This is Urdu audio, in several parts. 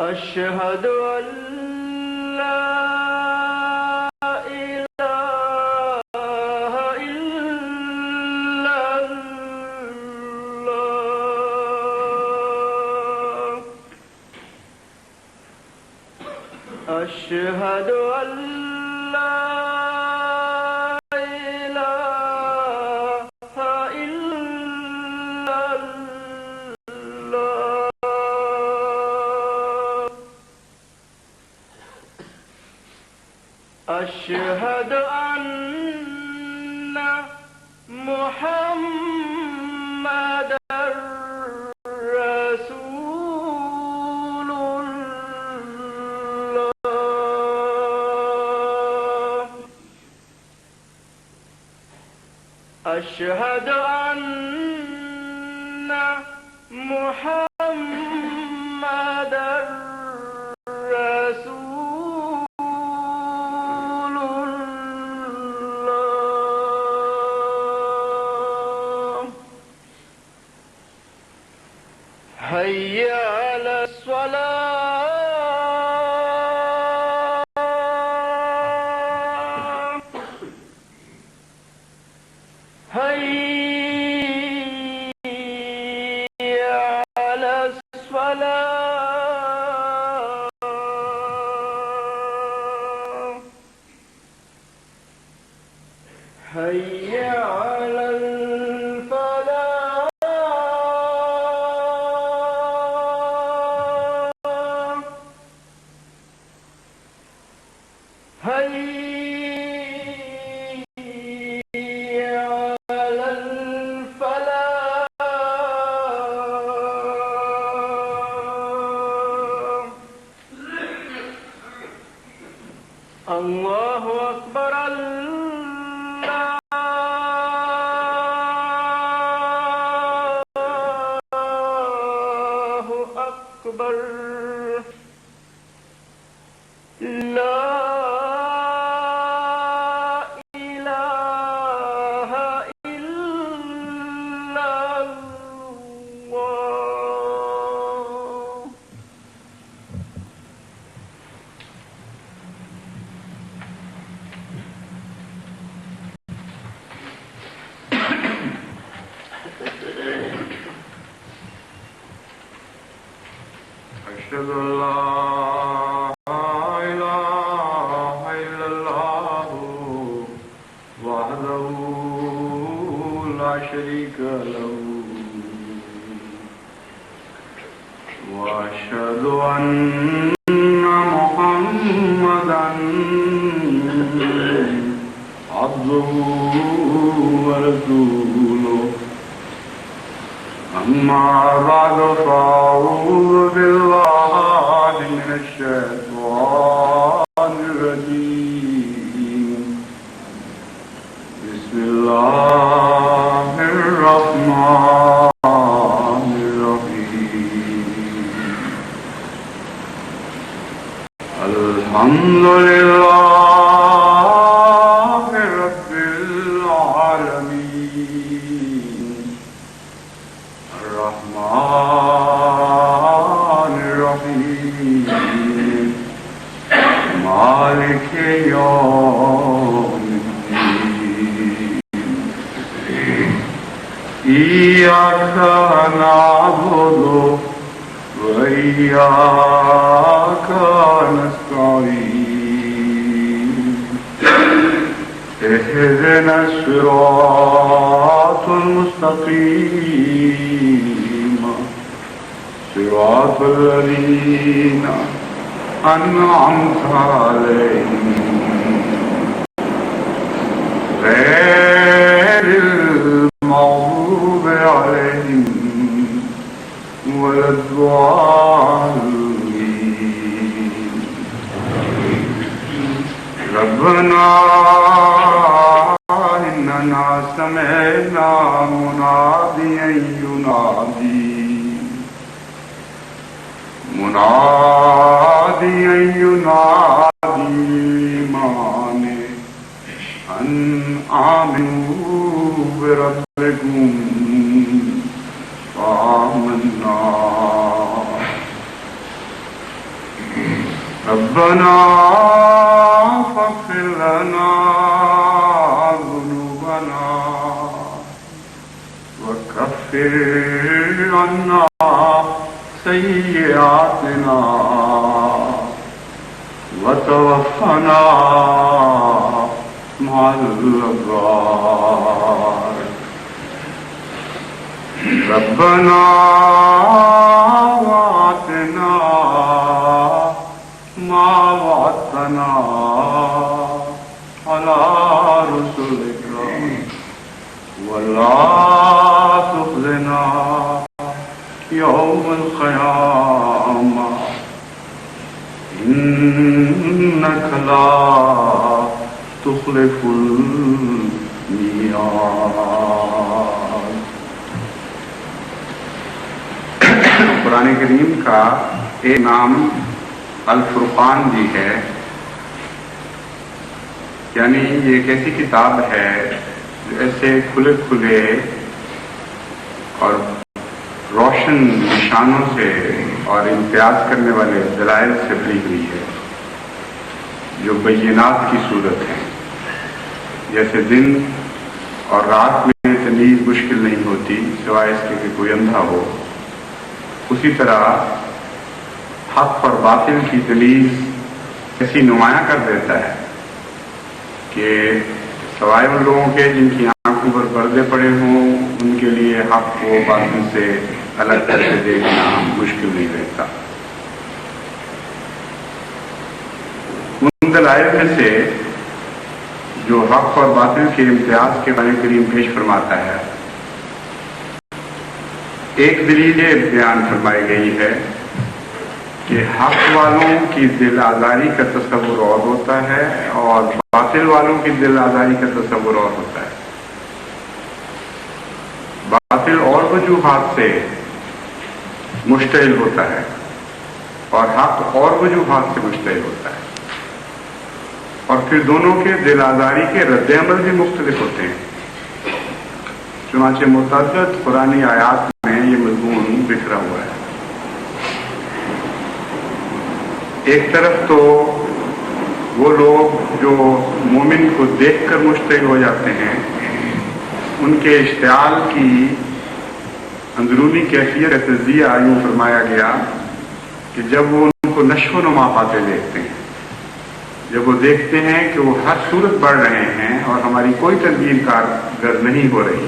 أشهد أن لا إله إلا الله أشهد أن لا أشهد أن محمدًا رسول الله أشهد أن محمدًا حي على الصلاة حي على الصلاة حي على الفلاح حي على الفلاح الله أكبر الله أكبر لا إله إلا الله أشهد أن لا إله إلا الله وحده لا شريك له وأشهد أن محمدًا عبده ورسوله أما بعد فأعوذ بالله من الشيطان الرجيم بسم الله الرحمن الرحيم الحمد لله رب العالمين الرحمن الرحيم مالك يوم الدين إياك نعبد وإياك نستعين اهدنا الصراط المستقيم صراط الذين أنعمت عليهم غير المغضوب عليهم ولا الضالين. ربنا إننا سمعنا مناديا ينادي للإيمان أن آمنوا بربكم فآمنا. ربنا فاغفر لنا ذنوبنا وكفر عنا سيئاتنا وتوفنا مع الأبرار. ربنا وآتنا ما وعدتنا على رسلك ولا تخزنا يوم القيامة إنك لا تخلف الميعاد. قرآن کریم کا ایک نام الفرقان بھی ہے، یعنی یہ ایک ایسی کتاب ہے جو ایسے کھلے کھلے اور روشن نشانوں سے اور امتیاز کرنے والے دلائل سے بھری ہوئی ہے، جو بینات کی صورت ہے. جیسے دن اور رات میں تمیز مشکل نہیں ہوتی سوائے اس کے کہ کوئی اندھا ہو، اسی طرح حق اور باطل کی تمیز ایسی نمایاں کر دیتا ہے کہ سوائے ان لوگوں کے جن کی آنکھوں پر پردے پڑے ہوں، ان کے لیے حق کو باطل سے الگ کر کے دیکھنا مشکل نہیں رہتا. ان دلائل میں سے جو حق اور باطل کے امتیاز کے قرآن کریم پیش فرماتا ہے، ایک دلیل یہ بیان فرمائی گئی ہے کہ حق والوں کی دل آزاری کا تصور اور ہوتا ہے اور باطل والوں کی دل آزاری کا تصور اور ہوتا ہے. باطل اور وجوہات سے مشتعل ہوتا ہے اور حق اور وجوہات سے مشتعل ہوتا ہے، اور پھر دونوں کے دل آزاری کے رد عمل بھی مختلف ہوتے ہیں. چنانچہ متعدد قرآنی آیات میں یہ مضمون بکھرا ہوا ہے. ایک طرف تو وہ لوگ جو مومن کو دیکھ کر مشتعل ہو جاتے ہیں، ان کے اشتعال کی اندرونی کیفیت تجزیہ یوں فرمایا گیا کہ جب وہ ان کو نشو و نما پاتے دیکھتے ہیں، جب وہ دیکھتے ہیں کہ وہ ہر صورت بڑھ رہے ہیں اور ہماری کوئی تدبیر کارگر نہیں ہو رہی،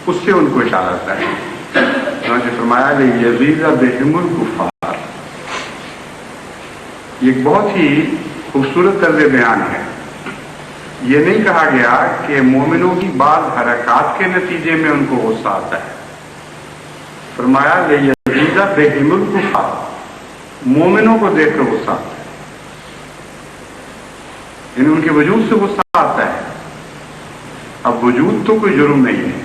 اس سے ان کو اشارہ آتا ہے. چنانچہ فرمایا لیزید بہم الکفار. یہ ایک بہت ہی خوبصورت طرز بیان ہے. یہ نہیں کہا گیا کہ مومنوں کی بعض حرکات کے نتیجے میں ان کو غصہ آتا ہے. فرمایا لیزید بہم الکفار، مومنوں کو دیکھ کر غصہ آتا ہے، یعنی ان کے وجود سے غصہ آتا ہے. اب وجود تو کوئی جرم نہیں ہے،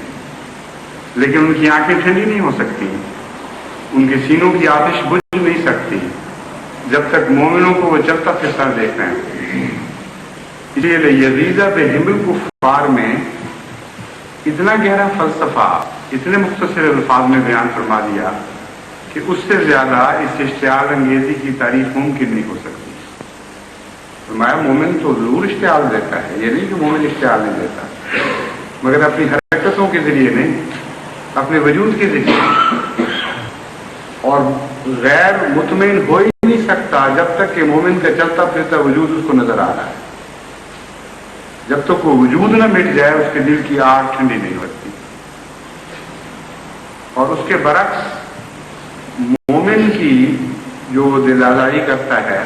لیکن ان کی آنکھیں ٹھنڈی نہیں ہو سکتی، ان کے سینوں کی آتش بجھ نہیں سکتی جب تک مومنوں کو وہ جلتا پھرتا دیکھ رہے ہیں. اس لیے یزید بہم الکفار میں اتنا گہرا فلسفہ اتنے مختصر الفاظ میں بیان فرما دیا کہ اس سے زیادہ اس اشتعال انگیزی کی تعریف ممکن نہیں ہو سکتی. فرمایا مومن تو ضرور اشتعال دیتا ہے، یہ نہیں کہ مومن اشتعال نہیں دیتا، مگر اپنی حرکتوں کے ذریعے نہیں، اپنے وجود کے ذریعے. اور غیر مطمئن ہو ہی نہیں سکتا جب تک کہ مومن کا چلتا پھرتا وجود اس کو نظر آ رہا ہے. جب تک وہ وجود نہ مٹ جائے اس کے دل کی آگ ٹھنڈی نہیں ہوتی. اور اس کے برعکس مومن کی جو دل آزاری کرتا ہے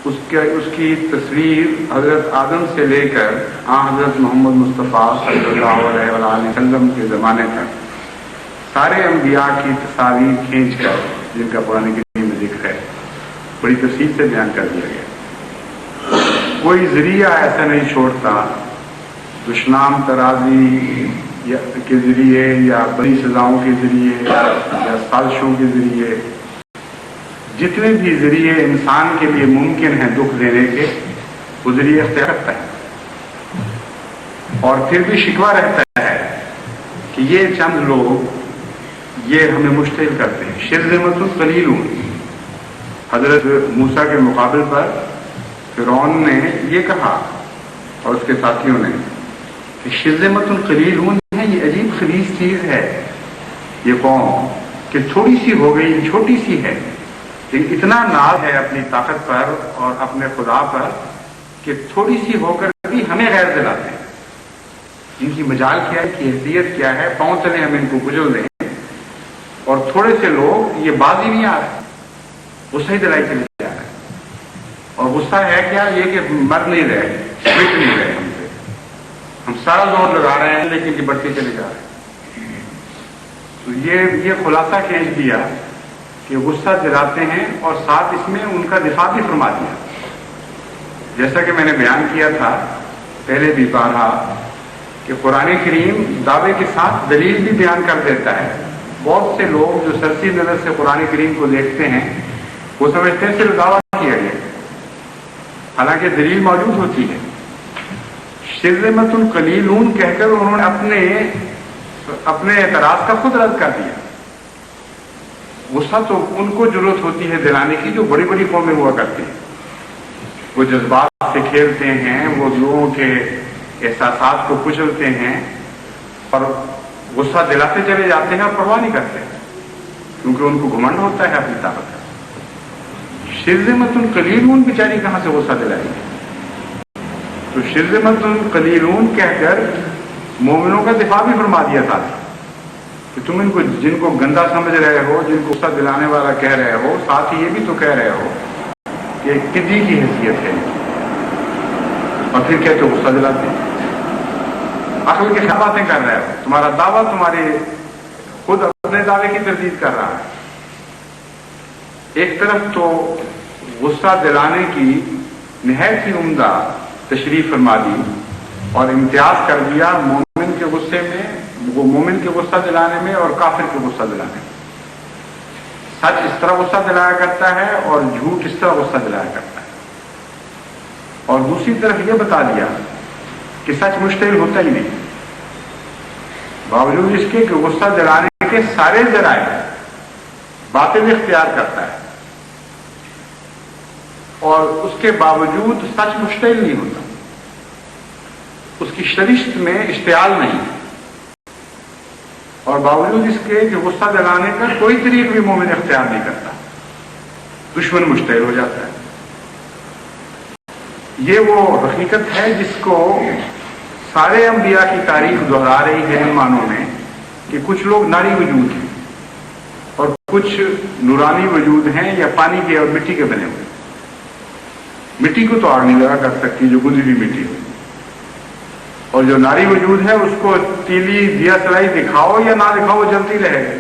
اس کی تصویر حضرت آدم سے لے کر حضرت محمد مصطفیٰ صلی اللہ علیہ وآلہ وسلم کے زمانے تک سارے انبیاء کی تصاویر کھینچ کر جن کا قرآن کریم میں ذکر ہے بڑی تفصیل سے بیان کر دیا گیا. کوئی ذریعہ ایسا نہیں چھوڑتا دشنام ترازی کے ذریعے یا بڑی سزاؤں کے ذریعے یا سازشوں کے ذریعے جتنے بھی ذریعے انسان کے لیے ممکن ہیں دکھ دینے کے وہ ذریعے اختیار کرتا ہے. اور پھر بھی شکوہ رہتا ہے کہ یہ چند لوگ یہ ہمیں مشتعل کرتے ہیں. شرذمۃ قلیلون حضرت موسیٰ کے مقابل پر فرعون نے یہ کہا اور اس کے ساتھیوں نے کہ شرذمۃ قلیلون ہے، یہ عجیب خبیث چیز ہے یہ قوم کہ تھوڑی سی ہو گئی، چھوٹی سی ہے لیکن اتنا ناز ہے اپنی طاقت پر اور اپنے خدا پر کہ تھوڑی سی ہو کر بھی ہمیں غیر دلاتے ہیں. ان کی مجال کیا ہے، کی حیثیت کیا ہے، پاؤں تلے ہم ان کو کچل دیں. اور تھوڑے سے لوگ یہ بازی نہیں آ رہے، غصہ ہی دلائی چلے جا رہے ہیں. اور غصہ ہے کیا، یہ کہ مر نہیں رہے، مٹ نہیں رہے ہم سے، ہم سارا زور لگا رہے ہیں لیکن یہ بڑھتے چلے جا رہے ہیں. تو یہ خلاصہ کھینچ دیا کہ غصہ دلاتے ہیں اور ساتھ اس میں ان کا دفاع بھی فرما دیا. جیسا کہ میں نے بیان کیا تھا پہلے بھی بارہا کہ قرآن کریم دعوے کے ساتھ دلیل بھی بیان کر دیتا ہے. بہت سے لوگ جو سرسی نظر سے قرآن کریم کو دیکھتے ہیں وہ سمجھتے ہیں صرف دعویٰ کیا گیا، حالانکہ دلیل موجود ہوتی ہے. شرذمۃ قلیلون کہہ کر انہوں نے اپنے اعتراض کا خود رد کر دیا. غصہ تو ان کو ضرورت ہوتی ہے دلانے کی جو بڑی بڑی قومیں ہوا کرتی ہیں. وہ جذبات سے کھیلتے ہیں، وہ لوگوں کے احساسات کو کچلتے ہیں اور غصہ دلاتے چلے جاتے ہیں اور پرواہ نہیں کرتے کیونکہ ان کو گھمنڈ ہوتا ہے اپنی طاقت کا. شرذمۃ قلیلون بیچاری کہاں سے غصہ دلائے گی؟ تو شرذمۃ قلیلون کہہ کر مومنوں کا دفاع بھی فرما دیا تھا کہ تم ان کو جن کو گندا سمجھ رہے ہو، جن کو غصہ دلانے والا کہہ رہے ہو، ساتھ ہی یہ بھی تو کہہ رہے ہو کہ ایک قدی کی حیثیت ہے اور پھر کہتے ہو غصہ دلاتے ہیں. عقل کی خلاف باتیں کر رہے ہو، تمہارا دعویٰ تمہارے خود اپنے دعوے کی تردید کر رہا ہے. ایک طرف تو غصہ دلانے کی نہایت ہی عمدہ تشریح فرما دی اور امتیاز کر دیا مومن کے غصے میں، وہ مومن کے غصہ دلانے میں اور کافر کے غصہ دلانے میں. سچ اس طرح غصہ دلایا کرتا ہے اور جھوٹ اس طرح غصہ دلایا کرتا ہے. اور دوسری طرف یہ بتا دیا کہ سچ مشتعل ہوتا ہی نہیں، باوجود اس کے کہ غصہ دلانے کے سارے ذرائع باطل اختیار کرتا ہے اور اس کے باوجود سچ مشتعل نہیں ہوتا، اس کی شرشت میں اشتعال نہیں، اور باوجود اس کے کہ غصہ دلانے کا کوئی طریق بھی مومن اختیار نہیں کرتا، دشمن مشتعل ہو جاتا ہے. یہ وہ حقیقت ہے جس کو سارے انبیاء کی تاریخ دہرا رہی ہے ان معنوں میں کہ کچھ لوگ ناری وجود ہیں اور کچھ نورانی وجود ہیں یا پانی کے اور مٹی کے بنے ہوئے. مٹی کو تو آگ نہیں لگا کر سکتی جو گندی ہوئی مٹی ہو، اور جو ناری وجود ہے اس کو تیلی دیا سلائی دکھاؤ یا نہ دکھاؤ وہ جلتی رہے.